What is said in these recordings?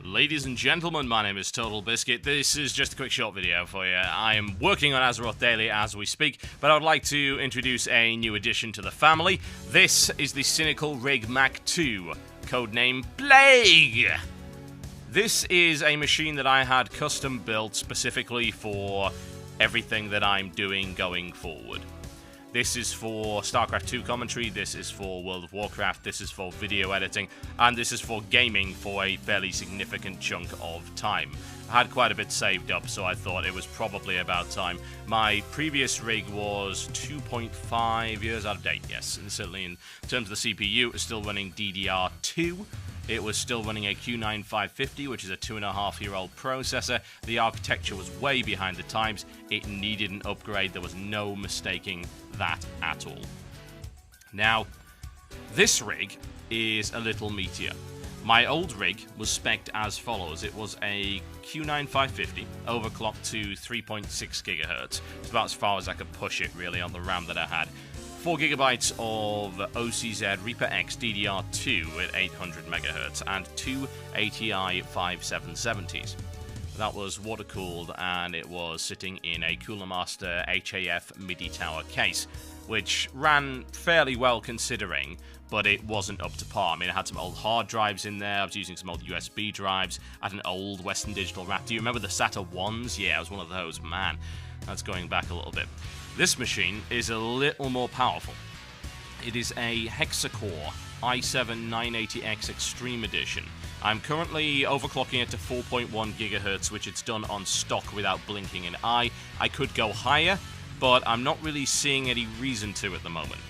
Ladies and gentlemen, my name is Total Biscuit. This is just a quick short video for you. I am working on Azeroth Daily as we speak, but I would like to introduce a new addition to the family. This is the Cynical Rig Mk2, codename Plague. This is a machine that I had custom built specifically for everything that I'm doing going forward. This is for StarCraft 2 commentary, this is for World of Warcraft, this is for video editing, and this is for gaming for a fairly significant chunk of time. I had quite a bit saved up, so I thought it was probably about time. My previous rig was 2.5 years out of date, yes, and certainly in terms of the CPU, it was still running DDR2. It was still running a Mk21795, which is a 2.5-year-old processor. The architecture was way behind the times. It needed an upgrade. There was no mistaking that at all. Now, this rig is a little meatier. My old rig was spec'd as follows. It was a Mk21795, overclocked to 3.6 GHz. It's about as far as I could push it, really, on the RAM that I had. 4 GB of OCZ Reaper X DDR2 at 800 MHz and 2 ATI 5770s. That was water cooled and it was sitting in a Cooler Master HAF MIDI tower case, which ran fairly well considering, but it wasn't up to par. I mean, I had some old hard drives in there, I was using some old USB drives, I had an old Western Digital rack. Do you remember the SATA 1s? Yeah, I was one of those. Man, that's going back a little bit. This machine is a little more powerful. It is a hexa-core i7-980X Extreme Edition. I'm currently overclocking it to 4.1 GHz, which it's done on stock without blinking an eye. I could go higher, but I'm not really seeing any reason to at the moment.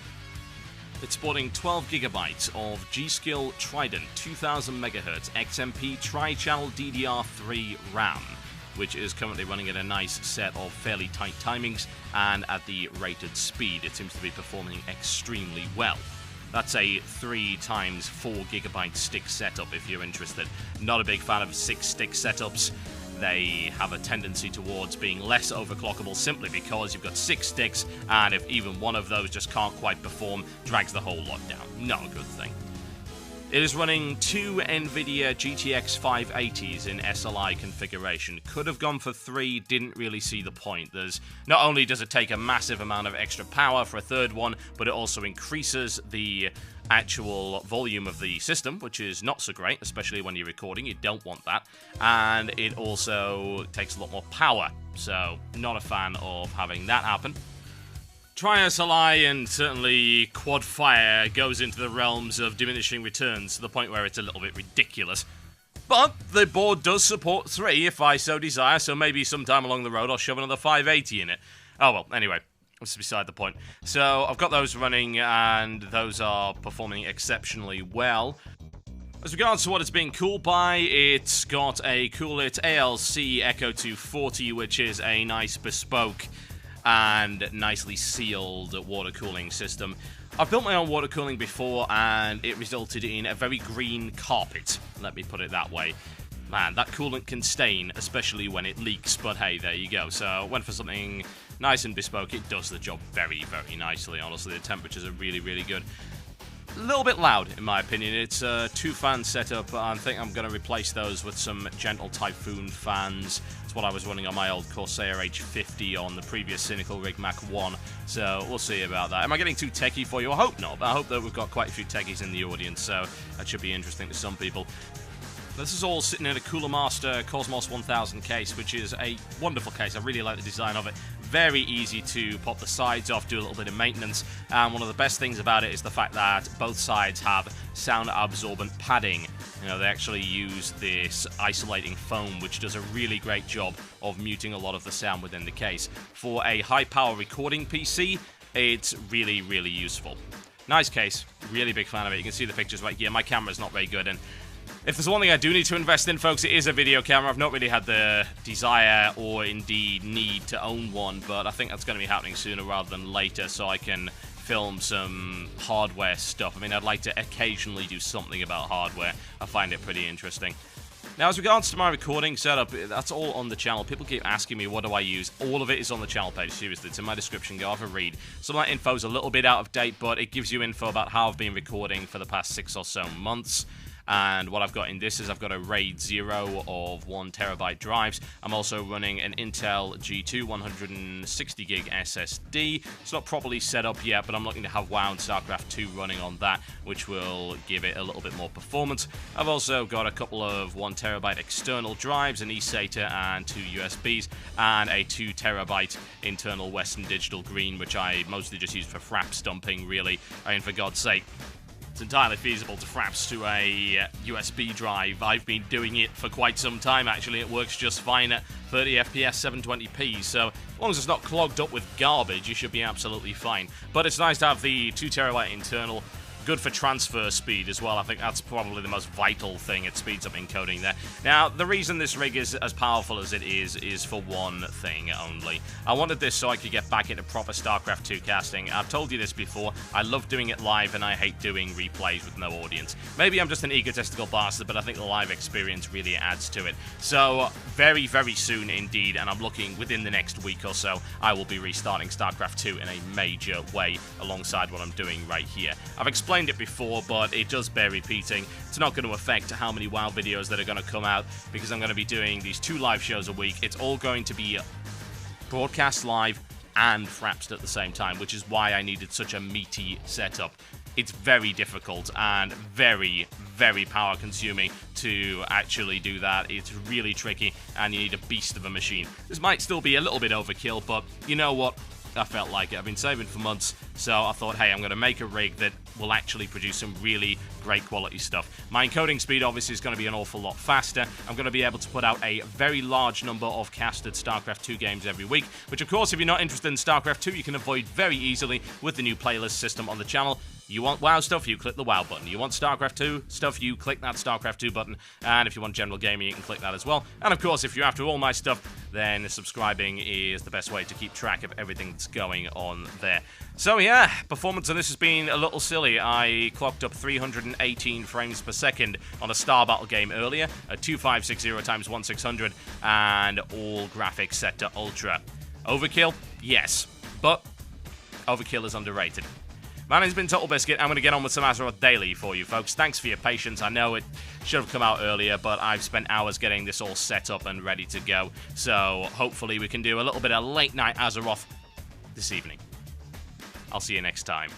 It's sporting 12 GB of G.Skill Trident 2000 MHz XMP tri-channel DDR3 RAM, which is currently running at a nice set of fairly tight timings and at the rated speed. It seems to be performing extremely well. That's a 3 times 4 GB stick setup if you're interested. Not a big fan of 6 stick setups. They have a tendency towards being less overclockable simply because you've got 6 sticks, and if even one of those just can't quite perform, drags the whole lot down. Not a good thing. It is running 2 NVIDIA GTX 580s in SLI configuration. Could have gone for 3, didn't really see the point. Not only does it take a massive amount of extra power for a third one, but it also increases the actual volume of the system, which is not so great, especially when you're recording. You don't want that. And it also takes a lot more power, so not a fan of having that happen. Tri-SLI and certainly Quad Fire goes into the realms of diminishing returns to the point where it's a little bit ridiculous. But the board does support 3 if I so desire, so maybe sometime along the road I'll shove another 580 in it. Oh well, anyway, that's beside the point. So I've got those running and those are performing exceptionally well. As regards to what it's being cooled by, it's got a Coolit ALC Echo 240, which is a nice bespoke and nicely sealed water cooling system. I've built my own water cooling before and it resulted in a very green carpet, let me put it that way. Man, that coolant can stain, especially when it leaks, but hey, there you go. So I went for something nice and bespoke. It does the job very, very nicely, honestly. The temperatures are really, really good. A little bit loud, in my opinion. It's a 2-fan setup. I think I'm going to replace those with some gentle Typhoon fans. It's what I was running on my old Corsair H50 on the previous Cynical Rig Mach 1. So we'll see about that. Am I getting too techie for you? I hope not. I hope that we've got quite a few techies in the audience, so that should be interesting to some people. This is all sitting in a Cooler Master Cosmos 1000 case, which is a wonderful case. I really like the design of it. Very easy to pop the sides off, do a little bit of maintenance, and one of the best things about it is the fact that both sides have sound-absorbent padding. You know, they actually use this isolating foam, which does a really great job of muting a lot of the sound within the case. For a high-power recording PC, it's really, really useful. Nice case. Really big fan of it. You can see the pictures right here. My camera's not very good, and if there's one thing I do need to invest in, folks, it is a video camera. I've not really had the desire or indeed need to own one, but I think that's going to be happening sooner rather than later so I can film some hardware stuff. I mean, I'd like to occasionally do something about hardware. I find it pretty interesting. Now, as regards to my recording setup, that's all on the channel. People keep asking me, what do I use? All of it is on the channel page, seriously. It's in my description. Go have a read. Some of that info is a little bit out of date, but it gives you info about how I've been recording for the past 6 or so months. And what I've got in this is I've got a RAID 0 of 1TB drives. I'm also running an Intel G2 160GB SSD. It's not properly set up yet, but I'm looking to have WoW and StarCraft 2 running on that, which will give it a little bit more performance. I've also got a couple of 1TB external drives, an eSATA and 2 USBs, and a 2TB internal Western Digital Green, which I mostly just use for fraps dumping, really. I mean, for God's sake. It's entirely feasible to fraps to a USB drive. I've been doing it for quite some time, actually. It works just fine at 30 FPS, 720p, so as long as it's not clogged up with garbage, you should be absolutely fine. But it's nice to have the 2TB internal. Good for transfer speed as well. I think that's probably the most vital thing. It speeds up encoding there. Now, the reason this rig is as powerful as it is for one thing only. I wanted this so I could get back into proper StarCraft 2 casting. I've told you this before. I love doing it live, and I hate doing replays with no audience. Maybe I'm just an egotistical bastard, but I think the live experience really adds to it. So, very, very soon indeed, and I'm looking within the next week or so, I will be restarting StarCraft 2 in a major way alongside what I'm doing right here. I've explained it before, but it does bear repeating. It's not going to affect how many WoW videos that are going to come out, because I'm going to be doing these 2 live shows a week. It's all going to be broadcast live and frapped at the same time, which is why I needed such a meaty setup. It's very difficult and very, very power consuming to actually do that. It's really tricky, and you need a beast of a machine. This might still be a little bit overkill, but you know what? I felt like it. I've been saving for months, so I thought, hey, I'm going to make a rig that will actually produce some really great quality stuff. My encoding speed obviously is going to be an awful lot faster. I'm going to be able to put out a very large number of casted StarCraft 2 games every week, which of course, if you're not interested in StarCraft 2, you can avoid very easily with the new playlist system on the channel. You want WoW stuff, you click the WoW button. You want StarCraft 2 stuff, you click that StarCraft 2 button. And if you want general gaming, you can click that as well. And of course, if you're after all my stuff, then subscribing is the best way to keep track of everything that's going on there. So yeah, performance on this has been a little silly. I clocked up 318 frames per second on a Star Battle game earlier at 2560x1600 and all graphics set to Ultra. Overkill? Yes. But overkill is underrated. My name's been Total Biscuit. I'm going to get on with some Azeroth Daily for you, folks. Thanks for your patience. I know it should have come out earlier, but I've spent hours getting this all set up and ready to go. So hopefully we can do a little bit of late-night Azeroth this evening. I'll see you next time.